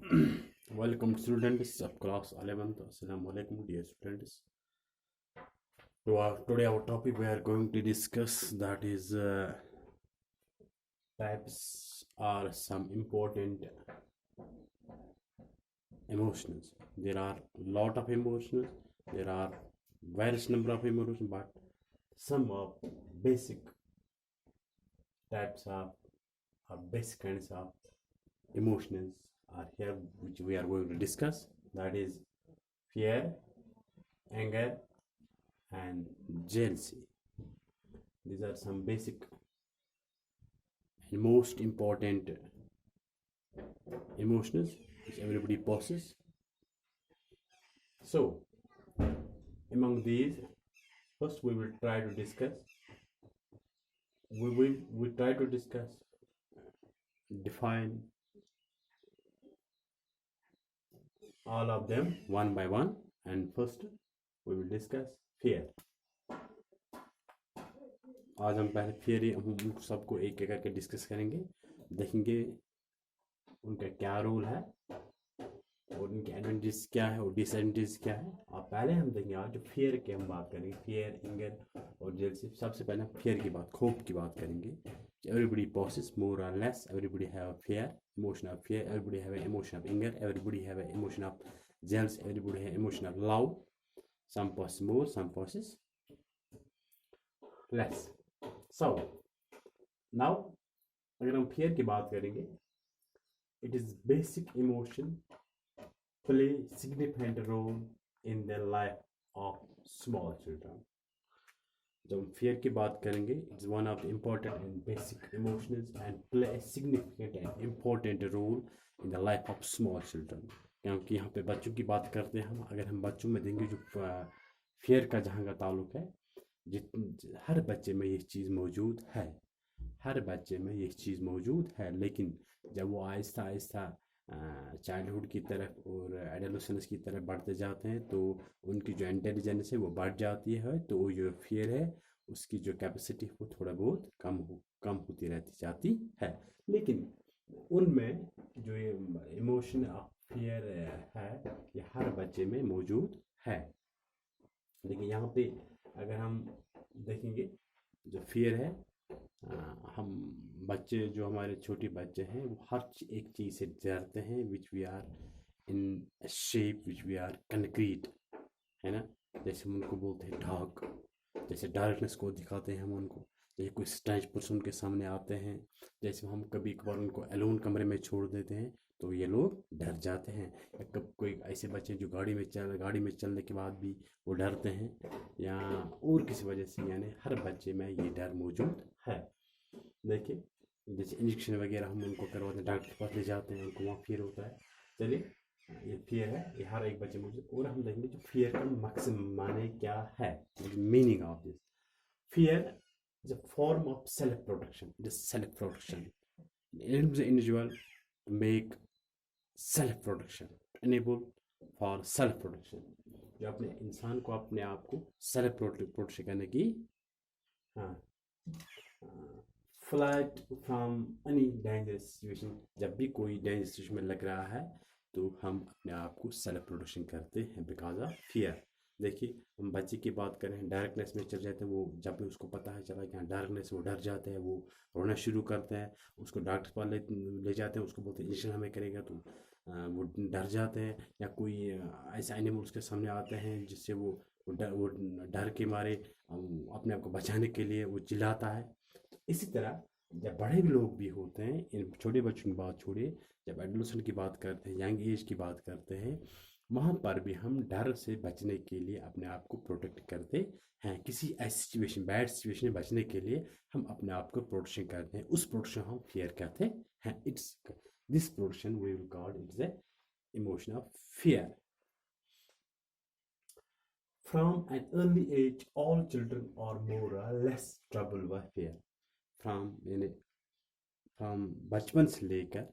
Welcome students of class 11th. Assalamu alaikum dear students. Today our topic we are going to discuss that is types are some important emotions. There are lot of emotions. There are various number of emotions, but some of basic types of or basic kinds of emotions are here which we are going to discuss. That is fear, anger, and jealousy. These are some basic and most important emotions which everybody possesses. So, among these, first we will try to discuss. We try to discuss, define all of them one by one, and first we will discuss fear. आज हम पहले फिर हम सबको एक एक करके discuss करेंगे, देखेंगे उनका क्या रोल है और उनके एडवांटेज क्या है और डिसएडवांटेज क्या है। और पहले हम देखेंगे आज जो फियर की हम बात करेंगे, फियर, एंगर और जेलसी। सबसे पहले हम फियर की बात, खौफ की बात करेंगे। Everybody possess more or less, everybody have a fear, emotion of fear, everybody have a emotion of anger, everybody have a emotion of jealous, everybody have emotion of love. Some possess more, some possess less. So now अगर हम fear की बात करेंगे, it is basic emotion play significant role in the life of small children. जब हम fear की बात करेंगे, it's one of the important and basic emotions and play a significant and important role in the life of small children. क्योंकि यहाँ पे बच्चों की बात करते हैं हम, अगर हम बच्चों में देंगे जो fear का जहाँ का ताल्लुक है, हर बच्चे में ये चीज़ मौजूद है, हर बच्चे में ये चीज़ मौजूद है। लेकिन जब वो आहिस्ता आहिस्ता चाइल्डहुड की तरफ और एडोलेसेंस की तरफ बढ़ते जाते हैं तो उनकी जो इंटेलिजेंस है वो बढ़ जाती है, तो वो जो फियर है उसकी जो कैपेसिटी वो थोड़ा बहुत कम होती रहती जाती है। लेकिन उनमें जो ये इमोशन ऑफ फियर है ये हर बच्चे में मौजूद है। लेकिन यहाँ पे अगर हम देखेंगे जो फियर है, हम बच्चे जो हमारे छोटे बच्चे हैं वो हर एक चीज़ से डरते हैं, which we are in shape which we are concrete, है ना। जैसे हम उनको बोलते हैं डार्क, जैसे डार्कनेस को दिखाते हैं हम उनको, जैसे कोई स्ट्रेंज पर्सन के सामने आते हैं, जैसे हम कभी कभार उनको अलोन कमरे में छोड़ देते हैं तो ये लोग डर जाते हैं। या कब कोई ऐसे बच्चे जो गाड़ी में चलने के बाद भी वो डरते हैं, या और किसी वजह से, यानी हर बच्चे में ये डर मौजूद है। देखिए जैसे इंजेक्शन वगैरह हम उनको करवाते हैं, डॉक्टर के पास ले जाते हैं, उनको वहाँ फियर होता है। चलिए ये फियर है, ये हर एक बच्चे मौजूद। और हम देखेंगे जो फियर का मकसद माने क्या है, meaning of this fear is a form of self-protection. It is self-protection. It enables the individual to make self-protection, enable for self-protection. जो अपने इंसान को अपने आप को सेल्फ प्रोटेक्शन करने की, हाँ, flight from any dangerous situation, जब भी कोई डेंजरस सिचुएशन में लग रहा है तो हम अपने आप को सेल्फ प्रोटेक्शन करते हैं बिकॉज ऑफ फियर। देखिए हम बच्चे की बात करें, डार्कनेस में चल जाते हैं, वो जब भी उसको पता है चला कि हाँ डार्कनेस, वो डर जाते हैं, वो रोना शुरू करते हैं, उसको डॉक्टर पर ले जाते हैं, उसको बोलते हैं इंजेक्शन हमें करेगा, तो वो डर जाते हैं। या कोई ऐसे एनिमल उसके सामने आते हैं जिससे वो डर के मारे अपने आप को बचाने के लिए वो चिल्लाता है। इसी तरह जब बड़े भी लोग भी होते हैं, इन छोटे बच्चों की बात छोड़िए, जब एडोलेसेंट की बात करते हैं, यंग एज की बात करते हैं, वहाँ पर भी हम डर से बचने के लिए अपने आप को प्रोटेक्ट करते हैं। किसी ऐसी सिचुएशन, बैड सिचुएशन में बचने के लिए हम अपने आप को प्रोटेक्शन करते हैं, उस प्रोटेक्शन हम फियर कहते हैं। It's this protection we will call it's the emotion of fear. From an early age, all children are more or less troubled by fear. From बचपन से लेकर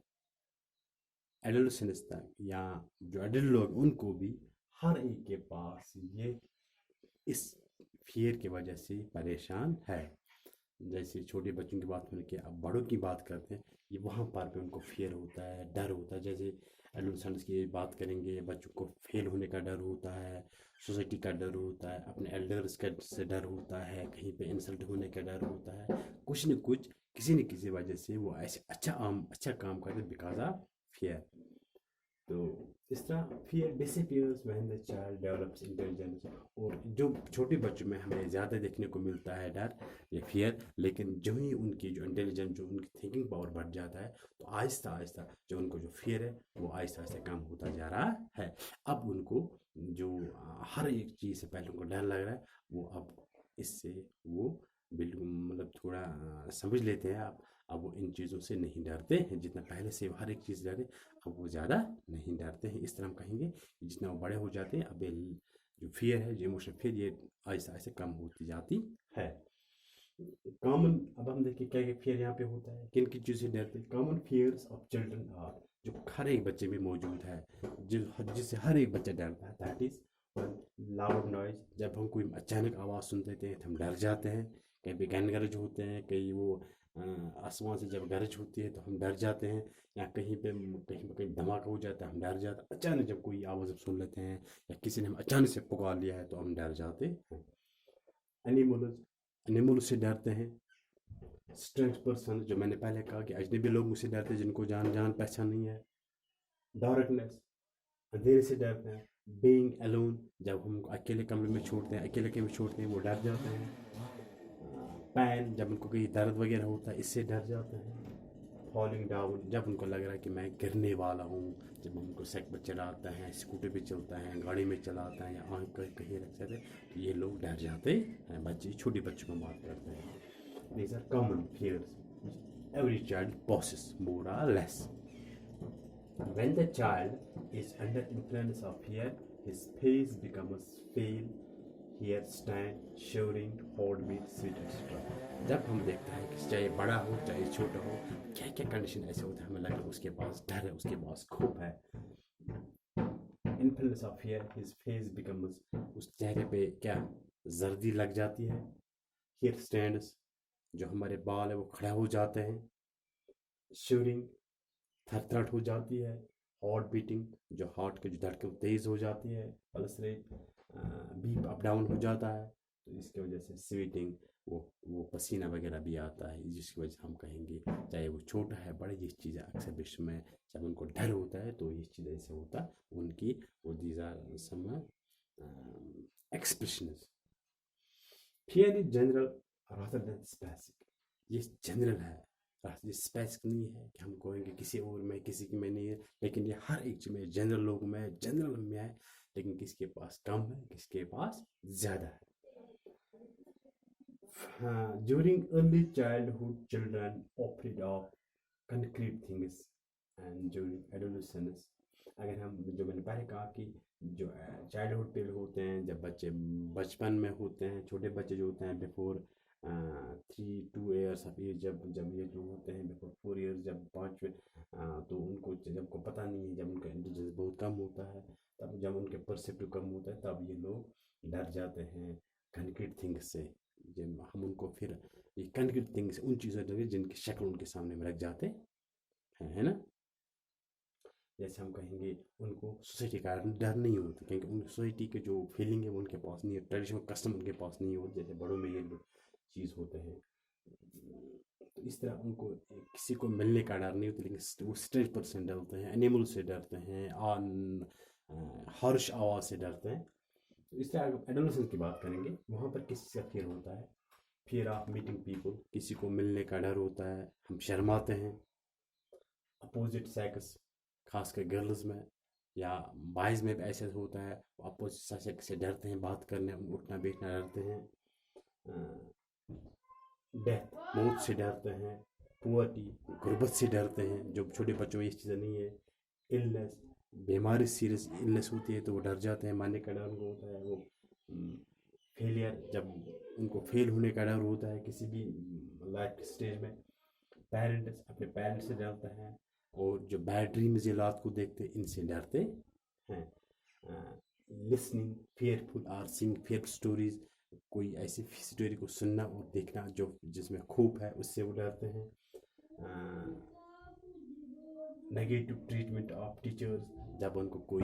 एडोलेसेंस तक, या जो एडल्ट लोग उनको भी हर एक के पास ये इस फियर की वजह से परेशान है। जैसे छोटे बच्चों की बात करके अब बड़ों की बात करते हैं, ये वहाँ पर भी उनको फियर होता है, डर होता है। जैसे एडोलसेंट्स की बात करेंगे, बच्चों को फेल होने का डर होता है, सोसाइटी का डर होता है, अपने एल्डर्स का से डर होता है, कहीं पे इंसल्ट होने का डर होता है, कुछ न कुछ किसी न किसी वजह से वो ऐसे अच्छा काम करते बिकॉज ऑफ फियर। तो इस तरह fear disappears when the child develops intelligence. और जो छोटे बच्चों में हमें ज़्यादा देखने को मिलता है डर या फियर, लेकिन जो ही उनकी जो इंटेलिजेंस, जो उनकी थिंकिंग पावर बढ़ जाता है, तो आहिस्ता आहिस्ता जो उनको जो फियर है वो आहिस्ता आहिस्ता कम होता जा रहा है। अब उनको जो हर एक चीज़ से पहले उनको डर लग रहा है, वो अब इससे वो बिल्कुल मतलब थोड़ा समझ लेते हैं। अब वो इन चीज़ों से नहीं डरते हैं जितना पहले से वो हर एक चीज़ डरे, अब वो ज़्यादा नहीं डरते हैं। इस तरह हम कहेंगे कि जितना वो बड़े हो जाते हैं, अब ये जो फियर है, जो इमोशनल फियर, ये आहिस्ता आहिस्ता कम होती जाती है। कॉमन, अब हम देखिए क्या क्या फियर यहाँ पे होता है, किन किन चीज़ से डरते हैं। Common fears of children are, जो हर एक बच्चे में मौजूद है, जिससे हर एक बच्चा डरता है। दैट इज लाउड नॉइज, जब हम कोई अचानक आवाज़ सुनते थे तो हम डर जाते हैं। कहीं पे गैन गरज होते हैं, कहीं वो आसमान से जब गरज होती है तो हम डर जाते हैं, या कहीं धमाका हो जाता है हम डर जाते हैं। अचानक जब कोई आवाज़ हम सुन लेते हैं या किसी ने हम अचानक से पुकार लिया है तो हम डर जाते हैं। एनिमल्स, एनिमल से डरते हैं। स्ट्रेंज पर्सन, जो मैंने पहले कहा कि अजनबी लोग मुझसे डरते हैं जिनको जान जान पहचान नहीं है। डार्कनेस, अंधेरे से डरते हैं। बीइंग अलोन, जब हम अकेले कमरे में छोड़ते हैं, अकेले कमरे में छोड़ते हैं वो डर जाते हैं। पैन, जब उनको कहीं दर्द वगैरह होता है इससे डर जाते हैं। फॉलिंग डाउन, जब उनको लग रहा है कि मैं गिरने वाला हूँ, जब उनको साइकिल पर चलाता है, स्कूटर पे चलता है, गाड़ी में चलाता है, या आँख कहीं रख जाते हैं, तो ये लोग डर जाते हैं। बच्चे, छोटे बच्चों को बात करते हैं। These are common fears which every child possesses more or less. When the child is under influence of fear, his face becomes pale, hair stand, shivering, heartbeat, sweat, etc. जब हम देखते हैं कि चाहे बड़ा हो चाहे छोटा हो, क्या क्या कंडीशन ऐसे होते हैं, हमें लगता है उसके पास डर है, उसके पास खौफ है। Influence of fear, his face becomes, उस चेहरे पे क्या जर्दी लग जाती है। हेयर स्टैंड्स, जो हमारे बाल है वो खड़ा हो जाते हैं। शिवरिंग, थरथराहट हो जाती है। हार्ट बीटिंग, जो हार्ट की जो धड़कन तेज हो जाती है। Pulse rate beep up down हो जाता है। तो इसकी वजह से स्वीटिंग, वो पसीना वगैरह भी आता है, जिसकी वजह से हम कहेंगे चाहे वो छोटा है बड़ा, ये चीज़ें अक्सर विश्व में जब उनको डर होता है तो ये चीज़ ऐसे होता है उनकी। वो these are some expressions. Fear is general rather than specific, ये जनरल है, ये स्पेसिफिक नहीं है कि हम कहेंगे किसी और में किसी की में नहीं है, लेकिन ये हर एक में जनरल लोगों में, जनरल में है, लेकिन किसके पास कम है किसके पास ज़्यादा है। During early childhood children offered of concrete things, and during adolescence, अगर हम, जो मैंने पहले कहा कि जो चाइल्डहुड पीरियड होते हैं, जब बच्चे बचपन में होते हैं, छोटे बच्चे जो होते हैं बिफोर 3 2 years ऑफ एज, जब ये जो होते हैं बिफोर 4 years, जब 5 तो उनको जब को पता नहीं है, जब उनका इंटेलिजेंस बहुत कम होता है, तब जब उनके परसेप्टिव कम होता है, तब ये लोग डर जाते हैं कंक्रीट थिंग्स से। जब हम उनको फिर ये कंक्रीट थिंग्स, उन चीज़ों से जिनकी शक्ल उनके सामने में रख जाते हैं, है ना। जैसे हम कहेंगे उनको सोसाइटी का डर नहीं होता, क्योंकि उन सोसाइटी के जो फीलिंग है वो उनके पास नहीं है, ट्रेडिशनल कस्टम उनके पास नहीं होते, जैसे बड़ों में ये चीज़ होते हैं। तो इस तरह उनको किसी को मिलने का डर नहीं होता, लेकिन वो स्ट्रेंज पर्सन डरते हैं, एनिमल से डरते हैं, हर्ष आवाज़ से डरते हैं। तो इस तरह एडोलेसेंस की बात करेंगे, वहाँ पर किस चीज़ का फियर होता है। फियर ऑफ मीटिंग पीपल, किसी को मिलने का डर होता है, हम शर्माते हैं। अपोजिट सेक्स, खासकर गर्ल्स में या बॉयज़ में भी ऐसे होता है, अपोजिट सेक्स से डरते हैं, बात करने उठना बैठना डरते हैं। डेथ, मौत से डरते हैं। पुअर्टी, गुर्बत से डरते हैं, जो छोटे बच्चों में ये चीज़ें नहीं है। इलनेस, बीमारी सीरियस इलनेस होती है तो वो डर जाते हैं, मारने का डर उनको होता है। वो फेलियर, जब उनको फेल होने का डर होता है किसी भी लाइफ स्टेज में। पेरेंट्स, अपने पेरेंट्स से डरते हैं। और जो बैड ड्रीम्स ये रात को देखते हैं, इनसे डरते हैं। Listening fearful or seeing fear stories, कोई ऐसी स्टोरी को सुनना और देखना जो जिसमें खूब है, उससे वो डरते हैं। नेगेटिव ट्रीटमेंट ऑफ टीचर्स, जब उनको कोई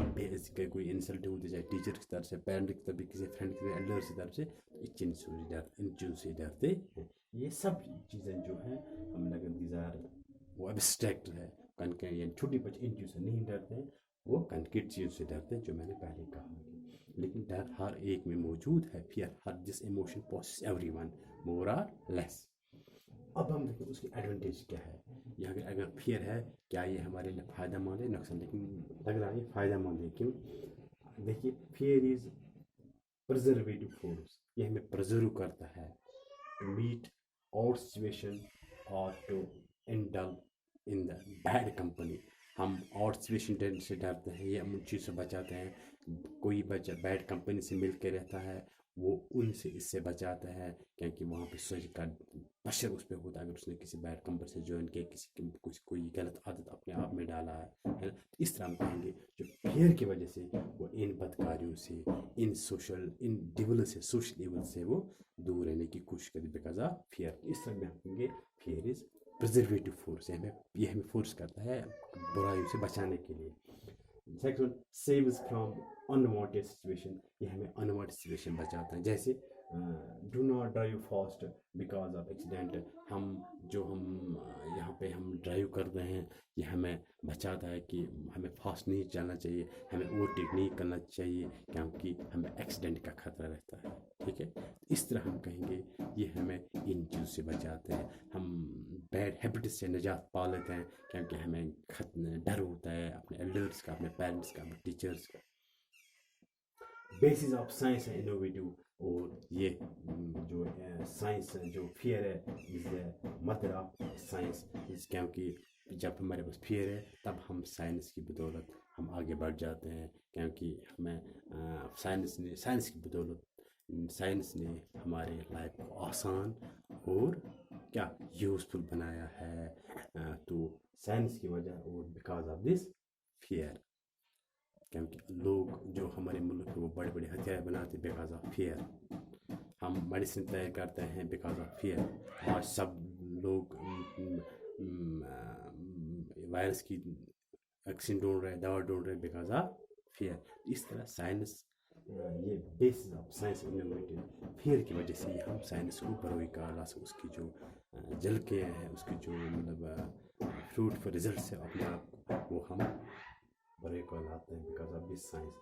इंसल्ट होती है, चाहे टीचर की तरफ से, पेरेंट की तरफ से, किसी फ्रेंड की एल्डर की तरफ से, तो इन चीज़ों से डरते हैं। ये सब चीज़ें जो हैं, हम लगे दीजार वो एब्स्ट्रैक्ट है। कनके यानी छोटी बच्चे इन चीज़ों से नहीं डरते हैं, वो कंक्रीट चीज़ों से डरते हैं, जो मैंने पहले कहा। लेकिन डर हर एक में मौजूद है। फियर, हर this emotion possess everyone more or less. अब हम देखें उसकी एडवांटेज क्या है। ये अगर फियर है, क्या ये हमारे लिए फ़ायदेमंद है नुकसान? लेकिन लग रहा है ये फ़ायदेमंद है। क्यों? देखिए, फियर इज़ प्रिजर्वेटिव फोर्स, ये हमें प्रिजर्व करता है टू मीट और सिचुएशन और to indulge in the bad company. हम और सिचुएशन से डरते हैं, ये हम उन चीज़ से बचाते हैं। कोई बच्चा बैड कंपनी से मिल के रहता है, वो उनसे इससे बचाता है, क्योंकि वहाँ पे सोच का प्रेशर उस पर होता है। अगर उसने किसी बैड कंपनी से ज्वाइन किया, किसी की कुछ कोई गलत आदत अपने आप में डाला है ना, इस तरह हम कहेंगे जो फियर की वजह से वो इन बदकारियों से, इन डिवल से, सोशल इवल से वो दूर रहने की कोशिश करें, बिकॉज ऑफ फियर। इस तरह में हम कहेंगे फियर इज प्रिजर्वेटिव फोर्स, ये हमें फोर्स करता है बुराइयों से बचाने के लिए। Second, saves from unwanted situation, ये हमें अनवांटेड सिचुएशन बचाता है। जैसे do not drive fast because of accident. हम यहाँ पे हम ड्राइव कर रहे हैं, ये हमें बचाता है कि हमें फास्ट नहीं चलना चाहिए, हमें ओवरटेक नहीं करना चाहिए, क्योंकि हमें एक्सीडेंट का खतरा रहता है। ठीक है, इस तरह हम कहेंगे ये हमें इन चीज़ों से बचाते हैं। हम बैड हैबिट से निजात पा लेते हैं, क्योंकि हमें डर होता है अपने एल्डर्स का, अपने पेरेंट्स का, अपने टीचर्स का। बेसिस ऑफ साइंस है इनोवेटिव, और ये जो साइंस जो फियर है इज मदर ऑफ साइंस। क्योंकि जब हमारे पास फियर है, तब हम साइंस की बदौलत हम आगे बढ़ जाते हैं, क्योंकि हमें साइंस की बदौलत साइंस ने हमारे लाइफ को आसान और क्या यूज़फुल बनाया है। तो साइंस की वजह और बिकॉज ऑफ दिस फियर, क्योंकि लोग जो हमारे मुल्क में वो बड़े बड़े हथियार बनाते हैं बिकॉज ऑफ फियर। हम मेडिसिन तैयार करते हैं बिकॉज ऑफ फियर। और सब लोग वायरस की वैक्सीन ढूंढ रहे हैं, दवा ढूंढ रहे हैं बिकॉज ऑफ फियर। इस तरह साइंस, ये basis of science innovative, fear की वजह से हम साइंस को बरोई का उसकी जो झलकियाँ हैं, उसकी जो मतलब फ्रूटफुल रिजल्ट है अपने आप, वो हम बड़े को लाते हैं because of this science.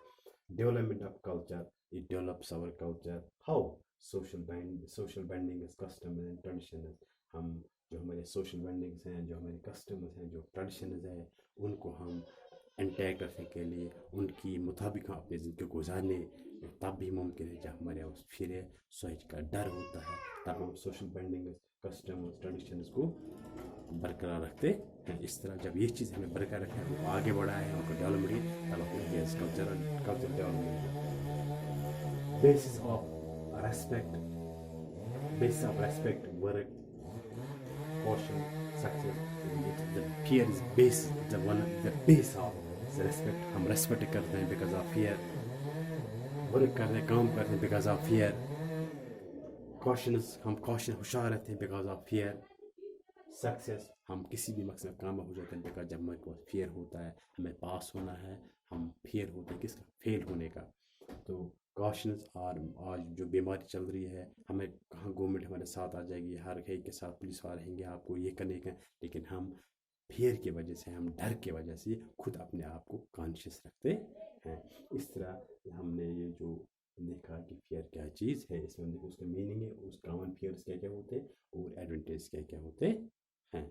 Development of culture, it develops our culture. How? Social bonding is custom and tradition. हम जो हमारे सोशल बैंडिंग्स हैं, जो हमारे कस्टम्स हैं, जो ट्रेडिशंस हैं, उनको हम इंटैक्ट रखने के लिए, उनकी मुताबिक हम अपनी ज़िंदगी गुजारने तब भी मुमकिन है जब हमारे पास फिर सोच का डर होता है। तब हम सोशल बैंडिंग, कस्टम, ट्रेडिशंस को बरकरार रखते हैं। इस तरह जब ये चीज़ हमें बरकरार रखें, हमको आगे बढ़ाए, हमको डेवलपमेंट की, तब अपने culture development. Basis of respect, work, caution, success. The fear is base, the base of the respect. हम रेस्पेक्ट करते हैं बिकॉज ऑफ फियर, वर्क करते हैं, काम करते हैं बिकॉज ऑफ फियर। हम कॉशन होशियार रहते हैं बिकॉज ऑफ फियर। सक्सेस, हम किसी भी मकसद में कामयाब हो जाते हैं बिकॉज जब हमारे पास फियर होता है, हमें पास होना है, हम फियर होते हैं किसका? फेल होने का। तो कॉशंस, और आज जो बीमारी चल रही है, हमें कहाँ गवर्नमेंट हमारे साथ आ जाएगी, हर एक के साथ पुलिस वाले रहेंगे, आपको ये करने का, लेकिन हम फियर की वजह से, हम डर की वजह से खुद अपने आप को कॉन्शियस रखते हैं। इस तरह हमने ये जो देखा कि फियर क्या चीज़ है, इसमें देखो उसका मीनिंग है, उस कॉमन फियर्स क्या क्या होते हैं और एडवांटेज क्या क्या होते हैं।